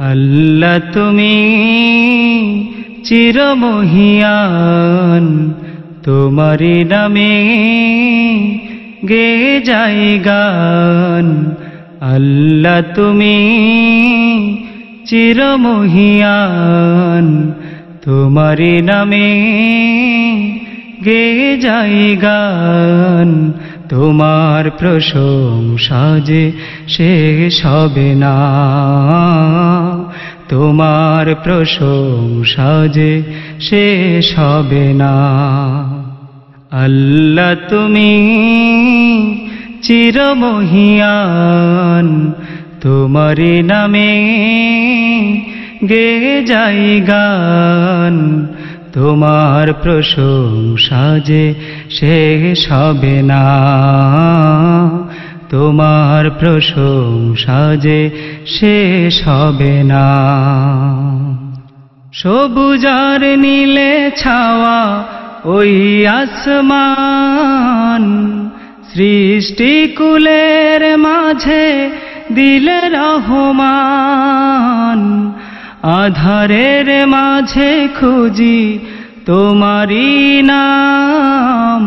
আল্লাহ তুমি চিরমহিয়ান, তোমারি নামে গে যাই গান। আল্লাহ তুমি চিরমহিয়ান, তোমারি নামে গে যাই গান। তোমার প্রশংসা যে শেষ হবে না, তোমার প্রশংসা যে শেষ হবে না। আল্লাহ তুমি চিরমহিয়ান, তোমারি নামে গে যাই গান। তোমার প্রশংসা যে শেষ হবে না, তোমার প্রশংসা যে শেষ হবে না। সবুজার নীলে ছাওয়া ওই আসমান, সৃষ্টিকুলের মাঝে দিলে রহমান। আধারের মাঝে খুঁজি তোমারি নাম,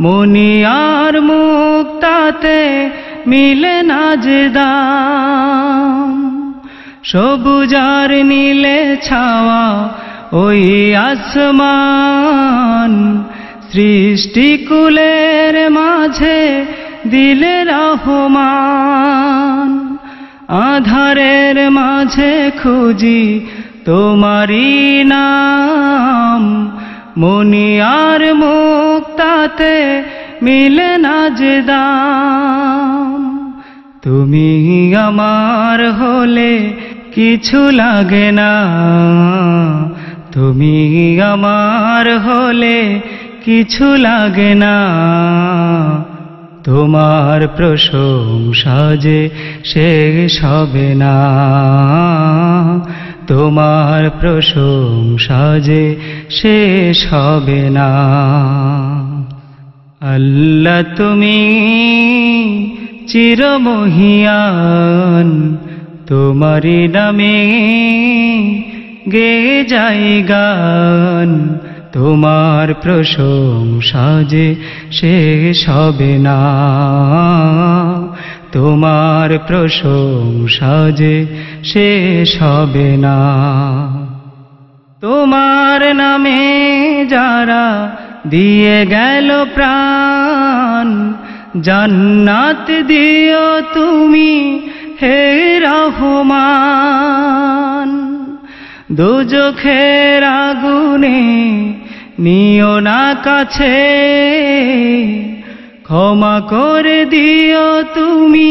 মনিয়ার মুক্তাতে মিলে না যে দাম। সবুজার নীলে ছাওয়া ওই আসমান, সৃষ্টিকুলের মাঝে দিলে রহমান। আধারের মাঝে খুঁজি তোমারি নাম, মনিয়ার মুক্তাতে মিলে না যে দাম। তুমি আমার হলে কিছু লাগে না, তুমি আমার হলে কিছু লাগে না। তোমার প্রশংসা যে শেষ হবে না, তোমার প্রশংসা যে শেষ হবে না। আল্লাহ তুমি চিরমহিয়ান, তোমারি নামে গে যাই গান। তোমার প্রশংসা যে শেষ হবে না, তোমার প্রশংসা যে শেষ হবে না। তোমার নামে যারা দিয়ে গেল প্রাণ, জান্নাত দিও তুমি হে রহমান। দোজখের আগুনে নিও না কাছে, ক্ষমা করে দিও তুমি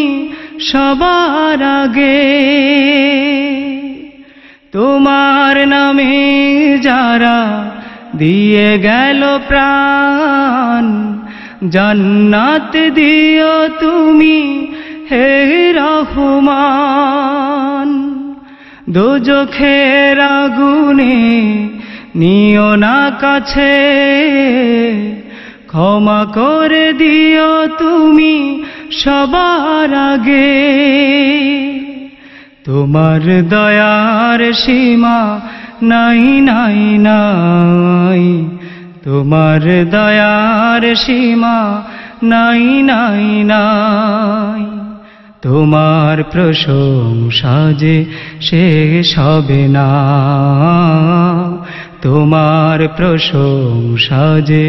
সবার আগে। তোমার নামে যারা দিয়ে গেল প্রাণ, জান্নাত দিও তুমি হে রহমান। দোজখের আগুনে নিও না কাছে, ক্ষমা করে দিও তুমি সবার আগে। তোমার দয়ার সীমা নাই নাই নাই, তোমার দয়ার সীমা নাই নাই নাই। তোমার প্রশংসা যে শেষ হবে না, তোমার প্রশংসা যে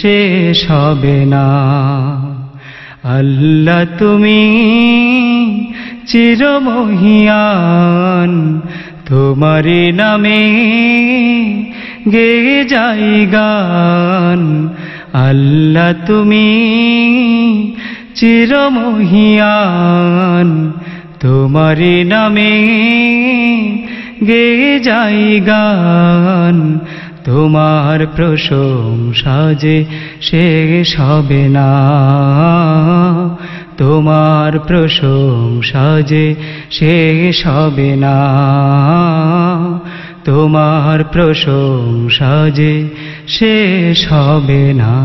শেষ হবে না। আল্লাহ তুমি চিরমহিয়ান, তোমারি নামে গে যাই গান। আল্লাহ তুমি চিরমহিয়ান, তোমারি নামে গে যাই গান। তোমার প্রশংসা যে শেষ হবে না, তোমার প্রশংসা যে শেষ হবে না, তোমার প্রশংসা যে শেষ হবে না।